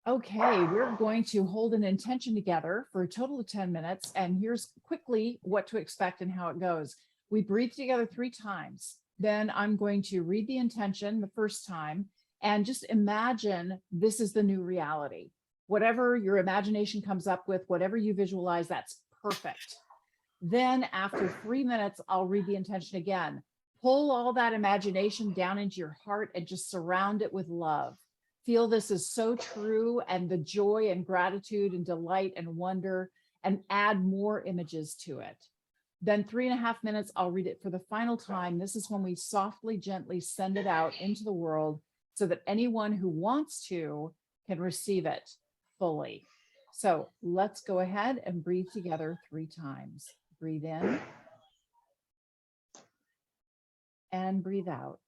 Okay, we're going to hold an intention together for a total of 10 minutes. And here's quickly what to expect and how it goes. We breathe together 3 times. Then I'm going to read the intention the first time and just imagine this is the new reality. Whatever your imagination comes up with, whatever you visualize, that's perfect. Then after 3 minutes, I'll read the intention again. Pull all that imagination down into your heart and just surround it with love. Feel this is so true, and the joy and gratitude and delight and wonder, and add more images to it. Then 3.5 minutes, I'll read it for the final time. This is when we softly, gently send it out into the world so that anyone who wants to can receive it fully. So let's go ahead and breathe together 3 times. Breathe in and breathe out.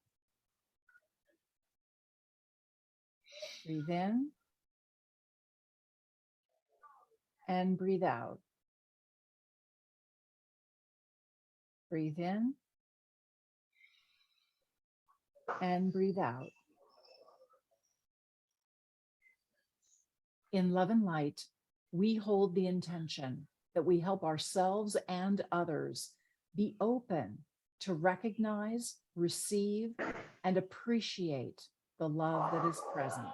Breathe in and breathe out. Breathe in and breathe out. In love and light, we hold the intention that we help ourselves and others be open to recognize, receive, and appreciate the love that is present.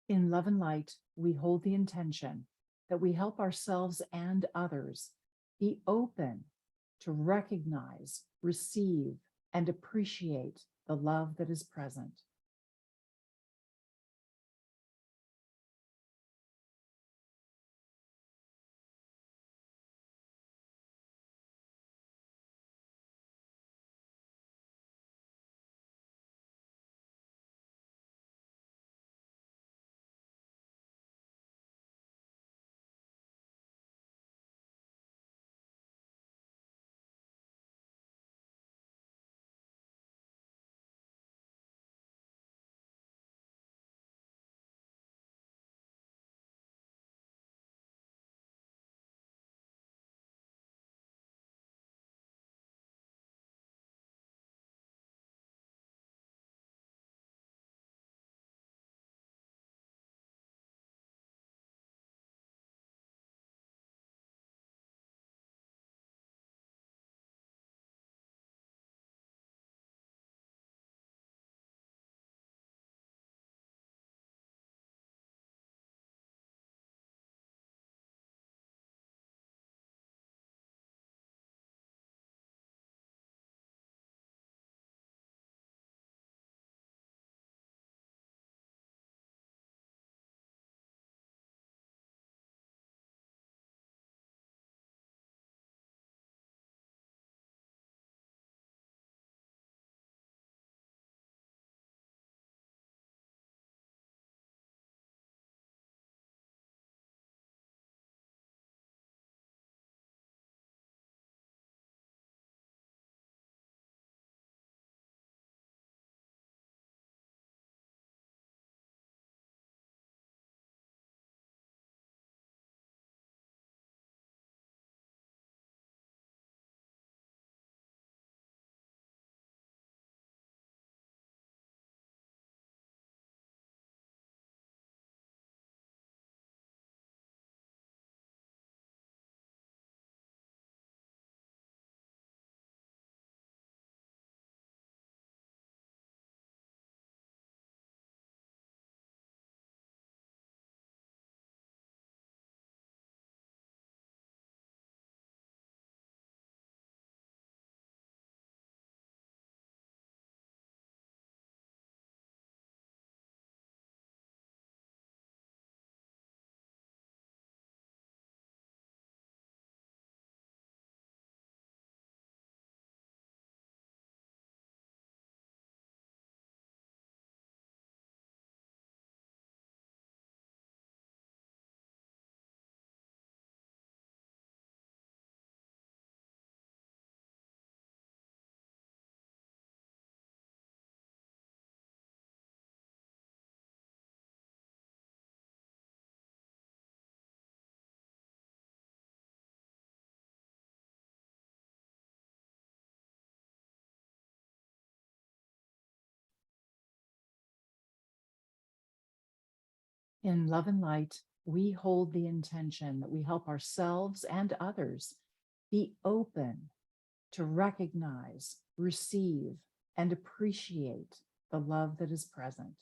In love and light, we hold the intention that we help ourselves and others be open to recognize, receive, and appreciate the love that is present. In love and light, we hold the intention that we help ourselves and others be open to recognize, receive, and appreciate the love that is present.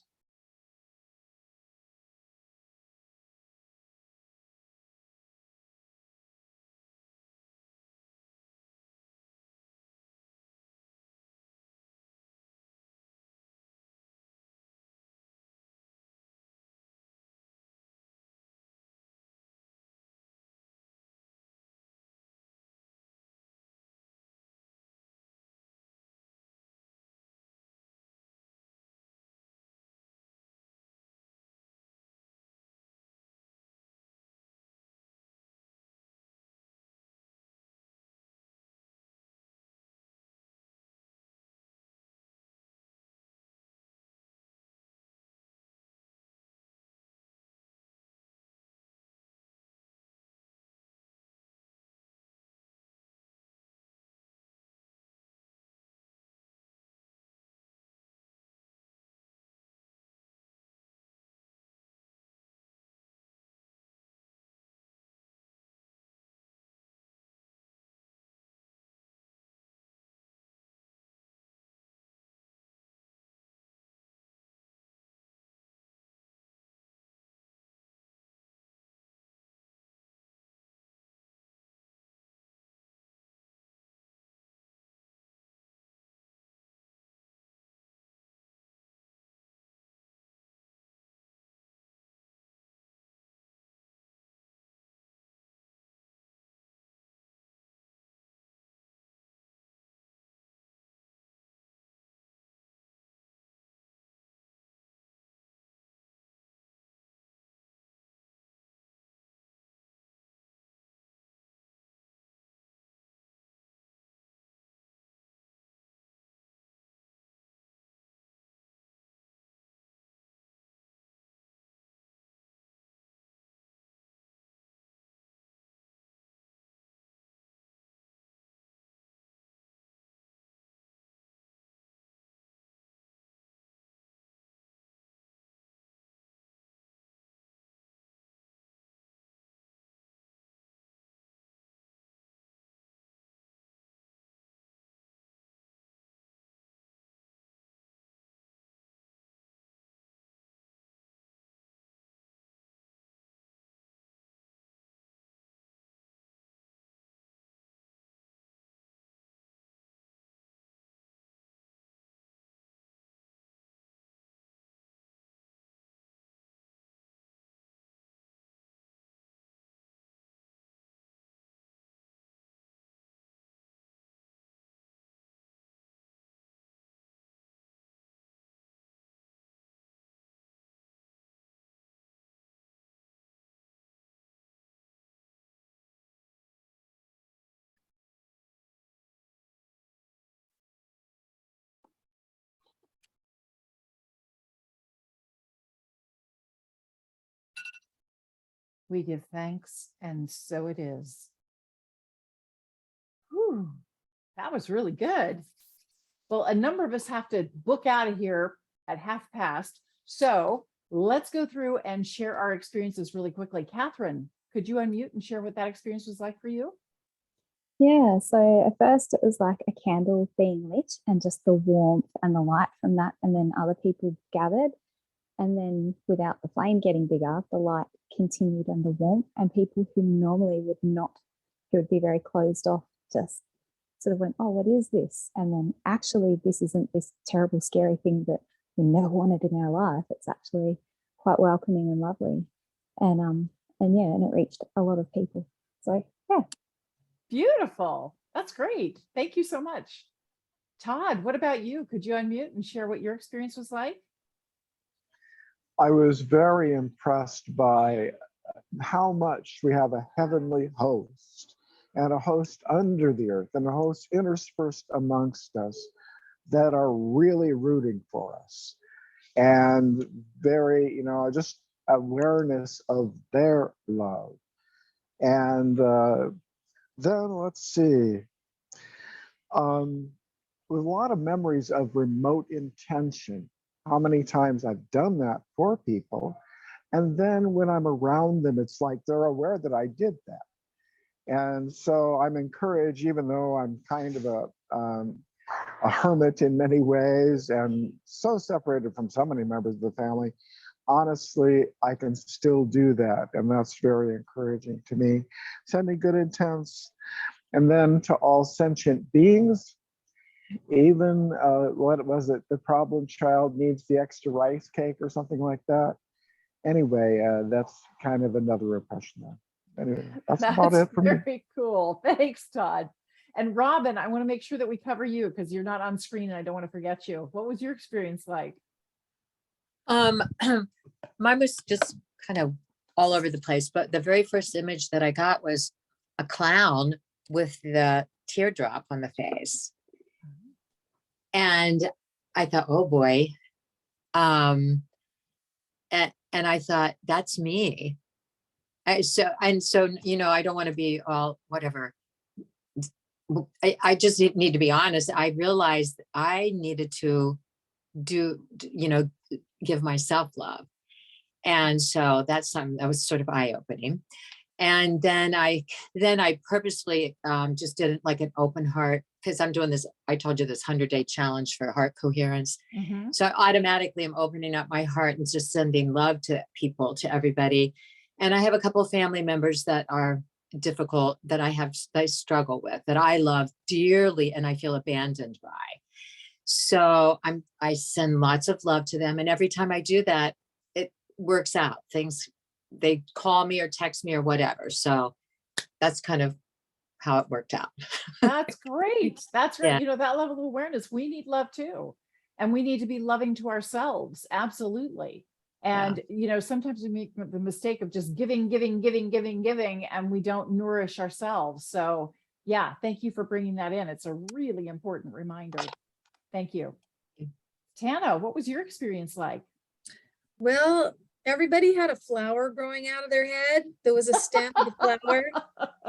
We give thanks, and so it is. Whew, that was really good. Well, a number of us have to book out of here at 1:30. So let's go through and share our experiences really quickly. Catherine, could you unmute and share what that experience was like for you? Yeah, so at first it was like a candle being lit and just the warmth and the light from that, and then other people gathered. And then without the flame getting bigger, the light continued and the warmth, and people who normally would not, who would be very closed off, just sort of went, oh, what is this? And then actually, this isn't this terrible, scary thing that we never wanted in our life. It's actually quite welcoming and lovely. And yeah, and it reached a lot of people. So yeah. Beautiful. That's great. Thank you so much. Todd, what about you? Could you unmute and share what your experience was like? I was very impressed by how much we have a heavenly host and a host under the earth and a host interspersed amongst us that are really rooting for us and very, just awareness of their love. And then let's see, with a lot of memories of remote intention, how many times I've done that for people. And then when I'm around them, it's like they're aware that I did that. And so I'm encouraged, even though I'm kind of a hermit in many ways and so separated from so many members of the family, honestly, I can still do that. And that's very encouraging to me. Sending good intents. And then to all sentient beings, even what was it? The problem child needs the extra rice cake or something like that. Anyway, that's kind of another impression there. Anyway, that's about That's it for me. very cool. Thanks, Todd. And Robin, I want to make sure that we cover you because you're not on screen and I don't want to forget you. What was your experience like? Mine was just kind of all over the place, but the very first image that I got was a clown with the teardrop on the face. And I thought, oh boy. And I thought, that's me. So, you know, I don't want to be all whatever. I just need to be honest. I realized I needed to give myself love. And so that's something that was sort of eye-opening. And then I purposely just did like an open heart, because I'm doing this, I told you, this 100-day challenge for heart coherence. Mhm. So automatically I'm opening up my heart and just sending love to people, to everybody. And I have a couple of family members that are difficult, that I struggle with, that I love dearly and I feel abandoned by. So I send lots of love to them. And every time I do that, it works out. They call me or text me or whatever. So that's kind of how it worked out. That's great. That's right. Yeah. You know, that level of awareness, we need love too. And we need to be loving to ourselves. Absolutely. And, you know, sometimes we make the mistake of just giving, and we don't nourish ourselves. So yeah, thank you for bringing that in. It's a really important reminder. Thank you. Tana, what was your experience like? Well, everybody had a flower growing out of their head. There was a stem of the flower,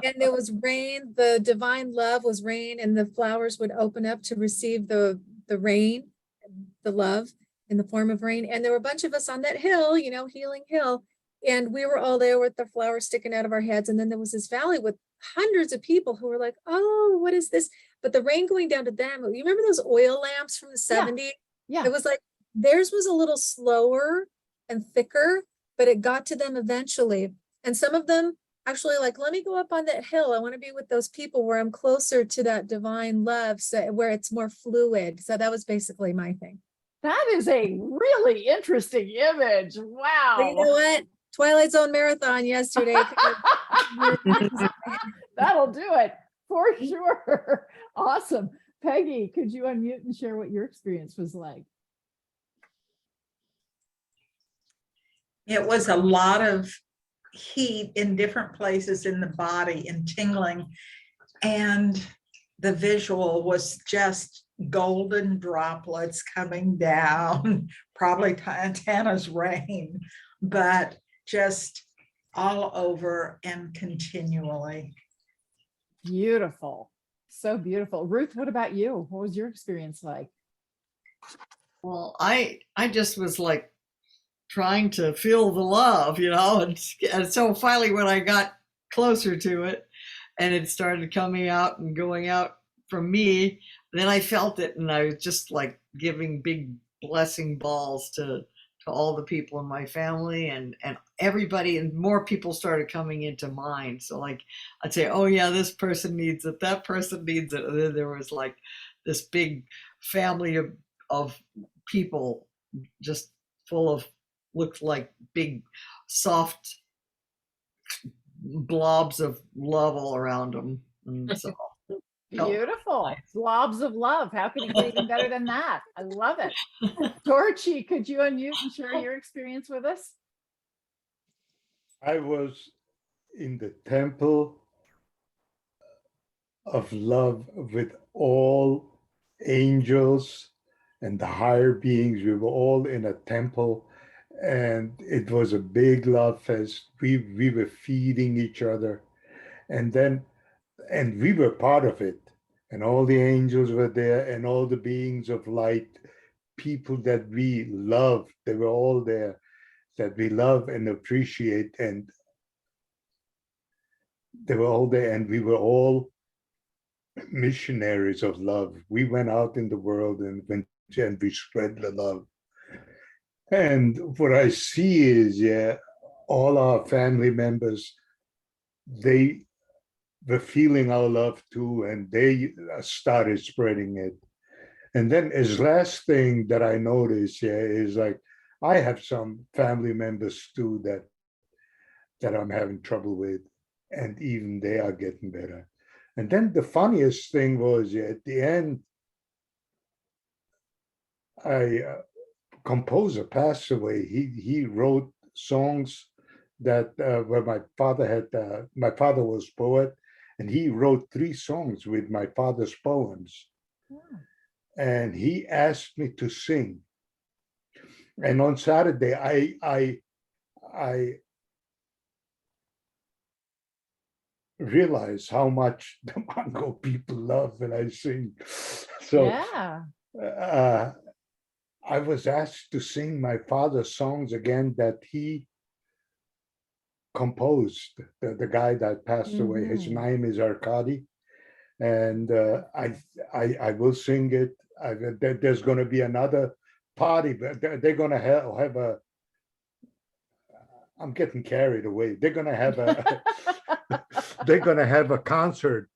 and there was rain. The divine love was rain, and the flowers would open up to receive the rain, the love in the form of rain. And there were a bunch of us on that hill, you know, Healing Hill, and we were all there with the flowers sticking out of our heads. And then there was this valley with hundreds of people who were like, "Oh, what is this?" But the rain going down to them. You remember those oil lamps from the 70s? Yeah. It was like theirs was a little slower and thicker, but it got to them eventually. And some of them actually like, let me go up on that hill. I want to be with those people where I'm closer to that divine love, so where it's more fluid. So that was basically my thing. That is a really interesting image. Wow. But you know what? Twilight Zone marathon yesterday. That'll do it for sure. Awesome. Peggy, could you unmute and share what your experience was like? It was a lot of heat in different places in the body and tingling. And the visual was just golden droplets coming down, probably Tana's rain, but just all over and continually. Beautiful. So beautiful. Ruth, what about you? What was your experience like? Well, I just was like trying to feel the love, you know, and so finally when I got closer to it and it started coming out and going out from me, then I felt it, and I was just like giving big blessing balls to all the people in my family and everybody, and more people started coming into mind. So like I'd say, oh yeah, this person needs it, that person needs it, and then there was like this big family of people just full of, looked like big soft blobs of love all around them. And so Beautiful. Blobs of love. How can it get even better than that? I love it. Dorothy, could you unmute and share your experience with us? I was in the temple of love with all angels and the higher beings. We were all in a temple, and it was a big love fest. We were feeding each other, and we were part of it. And all the angels were there, and all the beings of light, people that we loved, they were all there. that we love and appreciate, and they were all there, and we were all missionaries of love. We went out in the world and we spread the love. And what I see is, yeah, all our family members, they were feeling our love too, and they started spreading it. And then as last thing that I noticed, yeah, is like I have some family members too that I'm having trouble with, and even they are getting better. And then the funniest thing was, yeah, at the end, composer passed away. He wrote songs that where my father was poet, and he wrote 3 songs with my father's poems. Yeah. And he asked me to sing. And on Saturday, I realized how much the Mongo people love when I sing. So Yeah. I was asked to sing my father's songs again that he composed. The guy that passed away, his Mhm. name is Arkady, and I will sing it. There's going to be another party, but they're going to have a. I'm getting carried away. They're going to have a. They're going to have a concert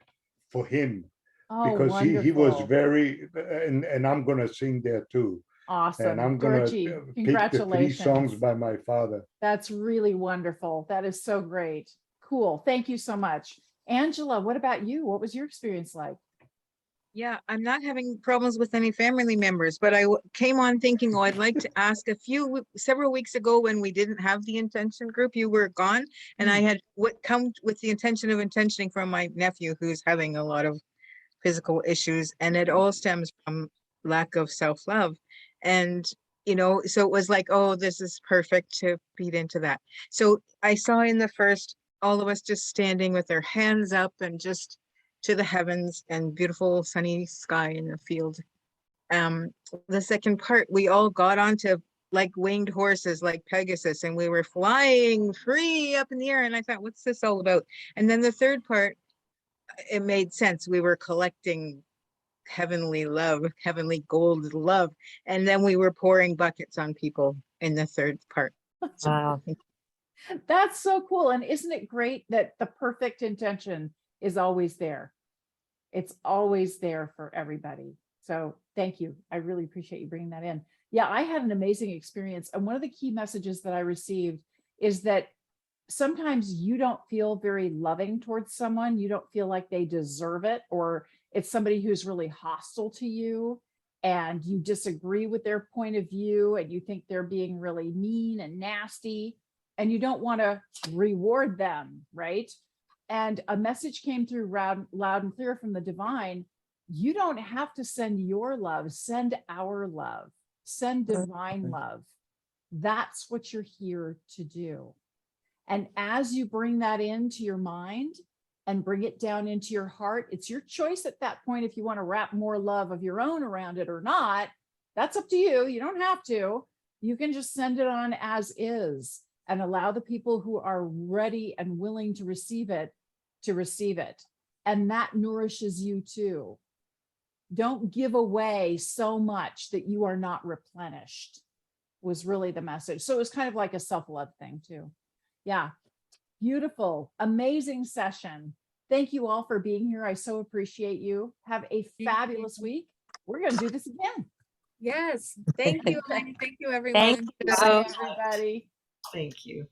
for him Oh, because he was wonderful. very, and I'm going to sing there too. And Awesome. I'm going Georgie, to pick the 3 songs congratulations. by my father. That's really wonderful. That is so great. Cool. Thank you so much. Angela, what about you? What was your experience like? Yeah, I'm not having problems with any family members, but I came on thinking, oh, I'd like to ask several weeks ago when we didn't have the intention group, you were gone, and I had come with the intention of intentioning from my nephew who's having a lot of physical issues, and it all stems from lack of self-love. And so it was like, oh, this is perfect to feed into that. So I saw in the first, all of us just standing with our hands up and just to the heavens and beautiful sunny sky in the field. The second part, we all got onto like winged horses, like Pegasus, and we were flying free up in the air. And I thought, what's this all about? And then the third part, it made sense. We were collecting heavenly love, heavenly gold love. And then we were pouring buckets on people in the third part. Wow. That's so cool. And isn't it great that the perfect intention is always there? It's always there for everybody. So thank you. I really appreciate you bringing that in. Yeah, I had an amazing experience. And one of the key messages that I received is that sometimes you don't feel very loving towards someone. You don't feel like they deserve it, or it's somebody who's really hostile to you and you disagree with their point of view and you think they're being really mean and nasty and you don't want to reward them, right? And a message came through loud and clear from the divine. You don't have to send your love, send our love, send divine love. That's what you're here to do. And as you bring that into your mind and bring it down into your heart, it's your choice at that point if you want to wrap more love of your own around it or not. That's up to you. You don't have to. You can just send it on as is and allow the people who are ready and willing to receive it to receive it. And that nourishes you too. Don't give away so much that you are not replenished, was really the message. So it was kind of like a self-love thing too. Yeah, beautiful, amazing session. Thank you all for being here. I so appreciate you. Have a fabulous week. We're going to do this again. Yes. Thank you. Thank you, everyone. Thank you. Bye, everybody. Thank you.